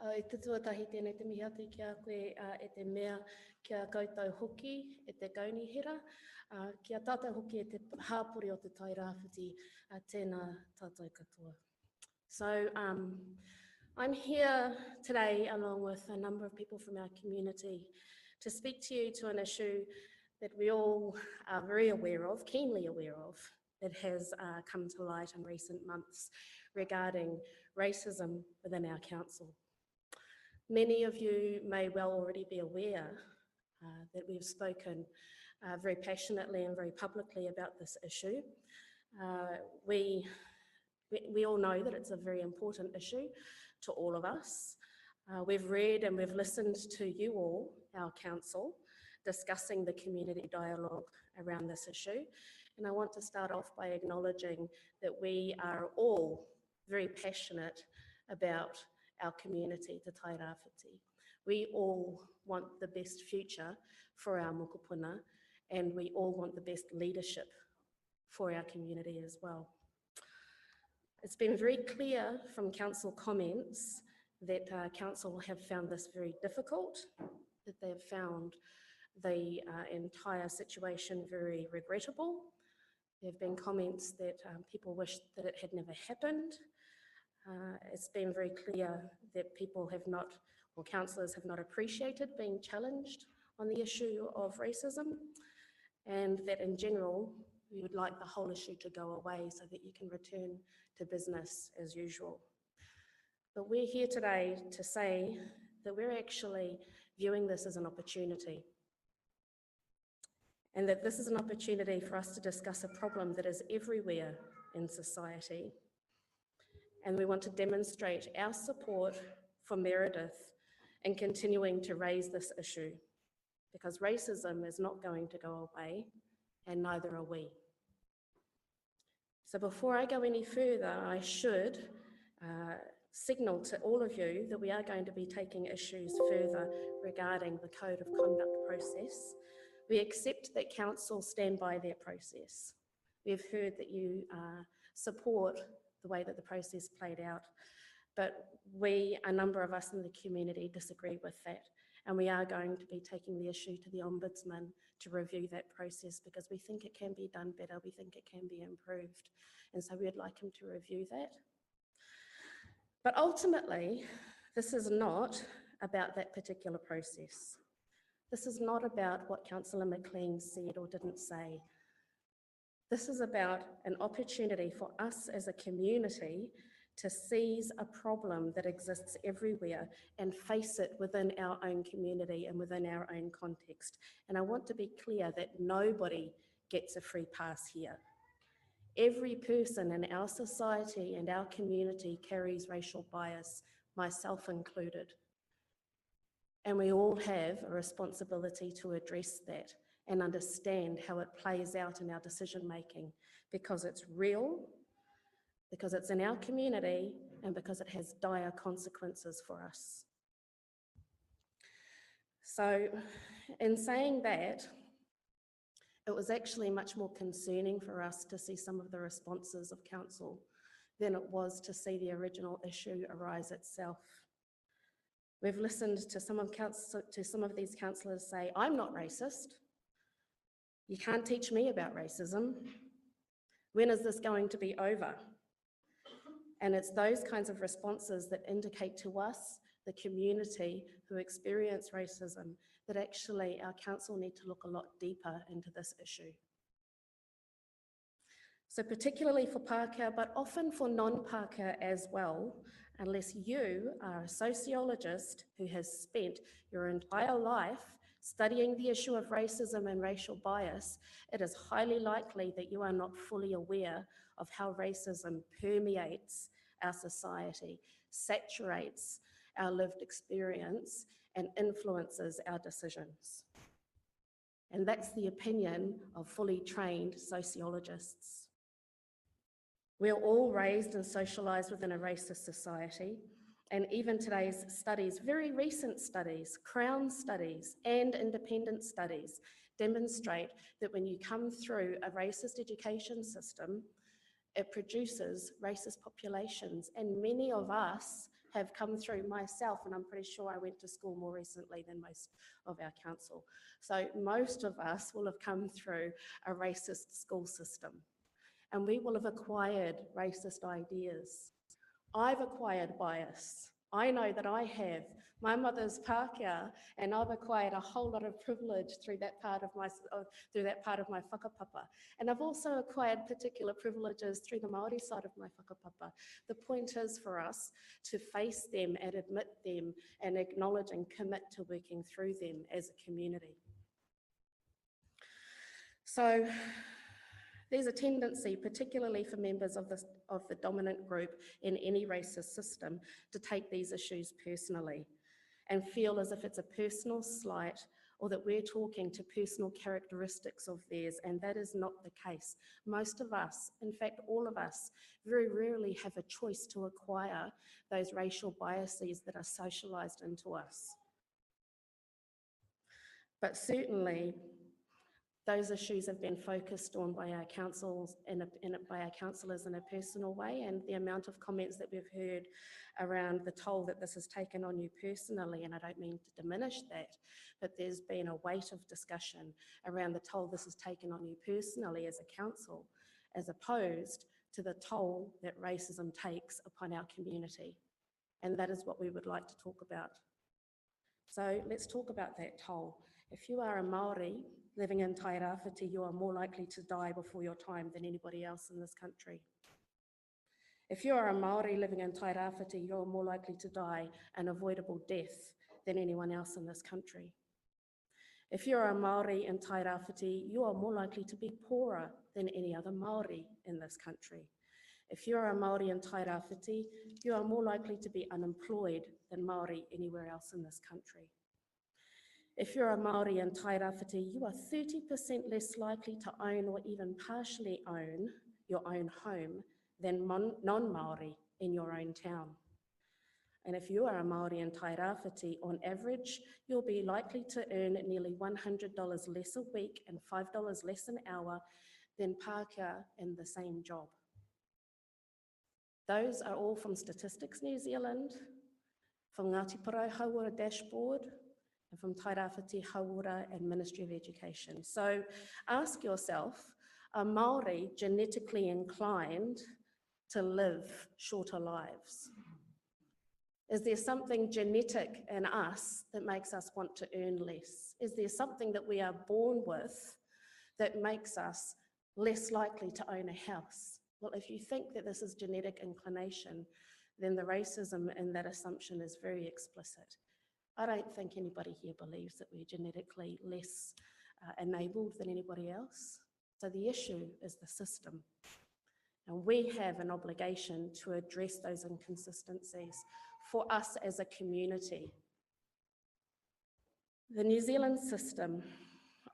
I te tuatahi tēnei te mihi atu ki a koe e te mea kia koutou hoki e te kaunihira, kia tātou hoki e te hāpori o te tai rāwhiti, tēnā tātou katoa. So I'm here today along with a number of people from our community to speak to you to an issue that we all are very aware of, keenly aware of, that has come to light in recent months regarding racism within our council. Many of you may well already be aware that we've spoken very passionately and very publicly about this issue. We all know that it's a very important issue to all of us. We've read and we've listened to you all, our council, discussing the community dialogue around this issue. And I want to start off by acknowledging that we are all very passionate about our community, Te Tai Rāwhiti. We all want the best future for our mokopuna, and we all want the best leadership for our community as well. It's been very clear from council comments that council have found this very difficult, that they've found the entire situation very regrettable. There have been comments that people wish that it had never happened. It's been very clear that people have not, or councillors have not appreciated being challenged on the issue of racism, and that in general, we would like the whole issue to go away so that you can return to business as usual. But we're here today to say that we're actually viewing this as an opportunity, and that this is an opportunity for us to discuss a problem that is everywhere in society. And we want to demonstrate our support for Meredith in continuing to raise this issue, because racism is not going to go away, and neither are we. So before I go any further, I should signal to all of you that we are going to be taking issues further regarding the Code of Conduct process. We accept that council stand by their process. We've heard that you support the way that the process played out, but a number of us in the community disagree with that, and we are going to be taking the issue to the Ombudsman to review that process, because we think it can be done better, we think it can be improved, and so we'd like him to review that. But ultimately, this is not about that particular process. This is not about what Councillor McLean said or didn't say. This is about an opportunity for us as a community to seize a problem that exists everywhere and face it within our own community and within our own context. And I want to be clear that nobody gets a free pass here. Every person in our society and our community carries racial bias, myself included. And we all have a responsibility to address that and understand how it plays out in our decision making, because it's real, because it's in our community, and because it has dire consequences for us. So in saying that, it was actually much more concerning for us to see some of the responses of council than it was to see the original issue arise itself. We've listened to some of these councillors say, "I'm not racist. You can't teach me about racism. When is this going to be over?" And it's those kinds of responses that indicate to us, the community who experience racism, that actually our council need to look a lot deeper into this issue. So particularly for Pākehā, but often for non-Pākehā as well, unless you are a sociologist who has spent your entire life studying the issue of racism and racial bias, it is highly likely that you are not fully aware of how racism permeates our society, saturates our lived experience, and influences our decisions. And that's the opinion of fully trained sociologists. We're all raised and socialised within a racist society, and even today's studies, very recent studies, Crown studies and independent studies, demonstrate that when you come through a racist education system, it produces racist populations, and many of us have come through myself, and I'm pretty sure I went to school more recently than most of our council. So most of us will have come through a racist school system, and we will have acquired racist ideas. I've acquired bias. I know that I have. My mother's Pākehā, and I've acquired a whole lot of privilege through that part of my whakapapa. And I've also acquired particular privileges through the Māori side of my whakapapa. The point is for us to face them and admit them and acknowledge and commit to working through them as a community. So there's a tendency, particularly for members of the dominant group in any racist system, to take these issues personally and feel as if it's a personal slight or that we're talking to personal characteristics of theirs, and that is not the case. Most of us, in fact all of us, very rarely have a choice to acquire those racial biases that are socialised into us. But certainly, those issues have been focused on by our councils by our councillors in a personal way, and the amount of comments that we've heard around the toll that this has taken on you personally, and I don't mean to diminish that, but there's been a weight of discussion around the toll this has taken on you personally as a council, as opposed to the toll that racism takes upon our community. And that is what we would like to talk about. So let's talk about that toll. If you are a Māori living in Tairāwhiti, you are more likely to die before your time than anybody else in this country. If you are a Māori living in Tairāwhiti, you're more likely to die an avoidable death than anyone else in this country. If you're a Māori in Tairāwhiti, you are more likely to be poorer than any other Māori in this country. If you're a Māori in Tairāwhiti, you are more likely to be unemployed than Māori anywhere else in this country. If you're a Māori in Tairāwhiti, you are 30% less likely to own or even partially own your own home than non-Māori in your own town. And if you are a Māori in Tairāwhiti, on average, you'll be likely to earn nearly $100 less a week and $5 less an hour than Pākehā in the same job. Those are all from Statistics New Zealand, from Ngāti Porou Hauora dashboard, and from Tairāwhiti Hauora and Ministry of Education. So ask yourself, are Māori genetically inclined to live shorter lives? Is there something genetic in us that makes us want to earn less? Is there something that we are born with that makes us less likely to own a house? Well, if you think that this is genetic inclination, then the racism in that assumption is very explicit. I don't think anybody here believes that we're genetically less enabled than anybody else. So the issue is the system. And we have an obligation to address those inconsistencies for us as a community. The New Zealand system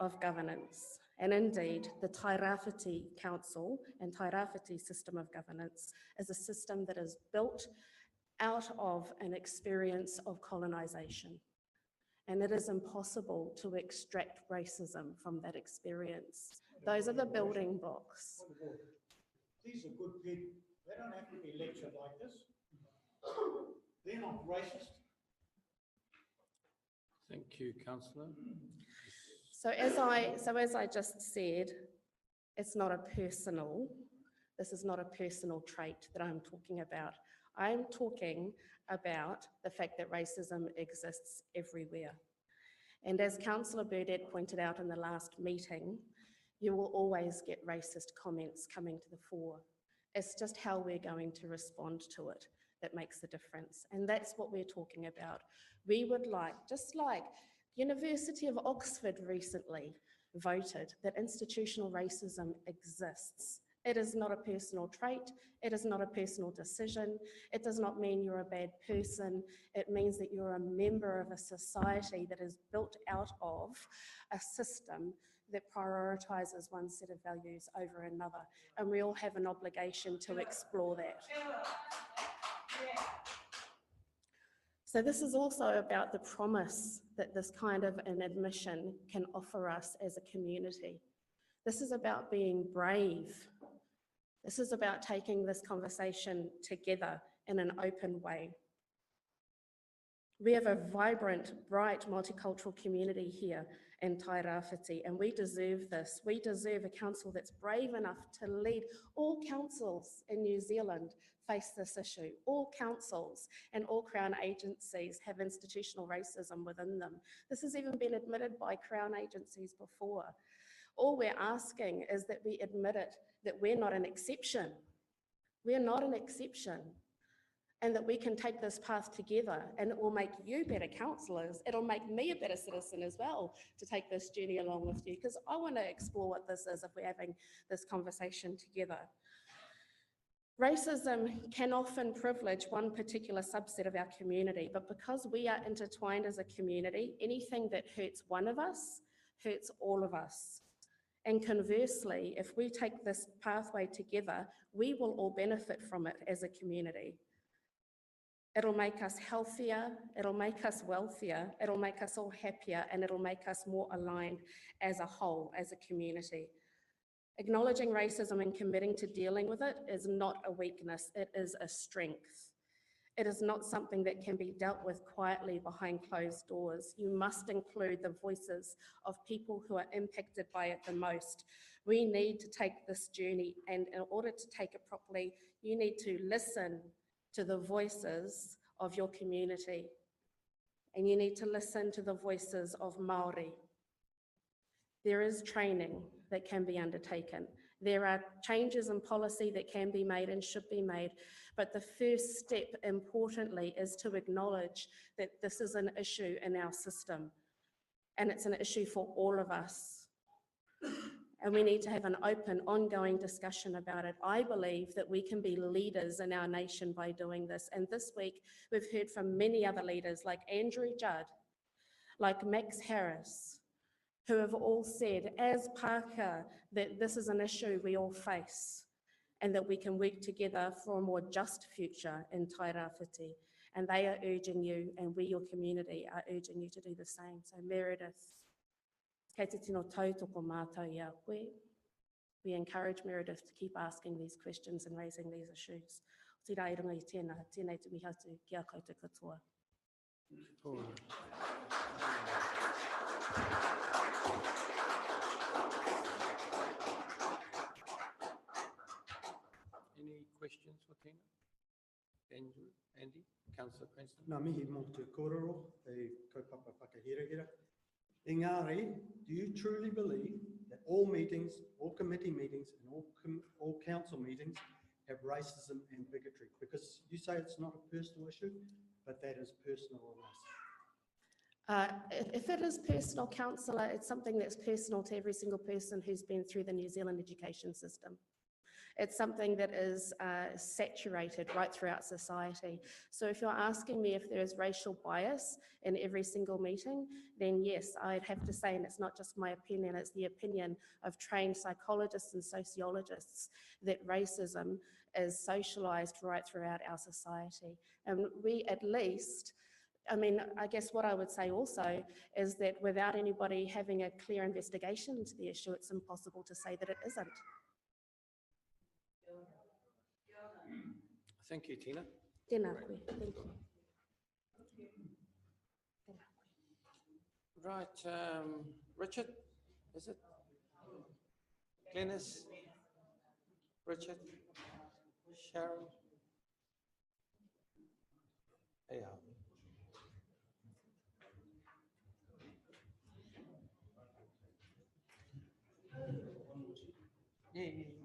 of governance, and indeed the Tairāwhiti Council and Tairāwhiti system of governance, is a system that is built out of an experience of colonisation. And it is impossible to extract racism from that experience. Those are the building blocks. These are good people. They don't have to be lectured like this. They're not racist. Thank you, Councillor. So as I just said, it's not a personal, this is not a personal trait that I'm talking about. I'm talking about the fact that racism exists everywhere. And as Councillor Burdett pointed out in the last meeting, you will always get racist comments coming to the fore. It's just how we're going to respond to it that makes the difference. And that's what we're talking about. We would like, just like University of Oxford recently voted that institutional racism exists. It is not a personal trait. It is not a personal decision. It does not mean you're a bad person. It means that you're a member of a society that is built out of a system that prioritizes one set of values over another. And we all have an obligation to explore that. So this is also about the promise that this kind of an admission can offer us as a community. This is about being brave. This is about taking this conversation together in an open way. We have a vibrant, bright, multicultural community here in Tairāwhiti, and we deserve this. We deserve a council that's brave enough to lead. All councils in New Zealand face this issue. All councils and all Crown agencies have institutional racism within them. This has even been admitted by Crown agencies before. All we're asking is that we admit it, that we're not an exception. We're not an exception. And that we can take this path together, and it will make you better councillors. It'll make me a better citizen as well to take this journey along with you, because I want to explore what this is if we're having this conversation together. Racism can often privilege one particular subset of our community, but because we are intertwined as a community, anything that hurts one of us hurts all of us. And conversely, if we take this pathway together, we will all benefit from it as a community. It'll make us healthier, it'll make us wealthier, it'll make us all happier, and it'll make us more aligned as a whole, as a community. Acknowledging racism and committing to dealing with it is not a weakness, it is a strength. It is not something that can be dealt with quietly behind closed doors. You must include the voices of people who are impacted by it the most. We need to take this journey, and in order to take it properly, you need to listen to the voices of your community, and you need to listen to the voices of Māori. There is training that can be undertaken. There are changes in policy that can be made and should be made, but the first step, importantly, is to acknowledge that this is an issue in our system, and it's an issue for all of us. And we need to have an open, ongoing discussion about it. I believe that we can be leaders in our nation by doing this. And this week, we've heard from many other leaders like Andrew Judd, like Max Harris, who have all said, as Pākehā, that this is an issue we all face and that we can work together for a more just future in Tairāwhiti. And they are urging you, and we, your community, are urging you to do the same. So Meredith, kei te tino tautoko mātou i a koe. We encourage Meredith to keep asking these questions and raising these issues. O tira i runga i tēnā, tēnei te mihatu ki a koutou katoa. Any questions for Tina? Andrew, Andy, Councillor Cranston? Nā mihi mō te kōrero, te kaupapa whakahirahira. Engari, do you truly believe that all meetings, all committee meetings, and all council meetings have racism and bigotry? Because you say it's not a personal issue, but that is personal on us. If it is personal, councillor, it's something that's personal to every single person who's been through the New Zealand education system. It's something that is saturated right throughout society. So if you're asking me if there is racial bias in every single meeting, then yes, I'd have to say, and it's not just my opinion, it's the opinion of trained psychologists and sociologists, that racism is socialised right throughout our society. And we at least, I mean, I guess what I would say also is that without anybody having a clear investigation into the issue, it's impossible to say that it isn't. Thank you, Tina. Tēnā koe, thank you. Right, Richard, is it? Glenys, Richard, Sharon. Yeah. Yeah.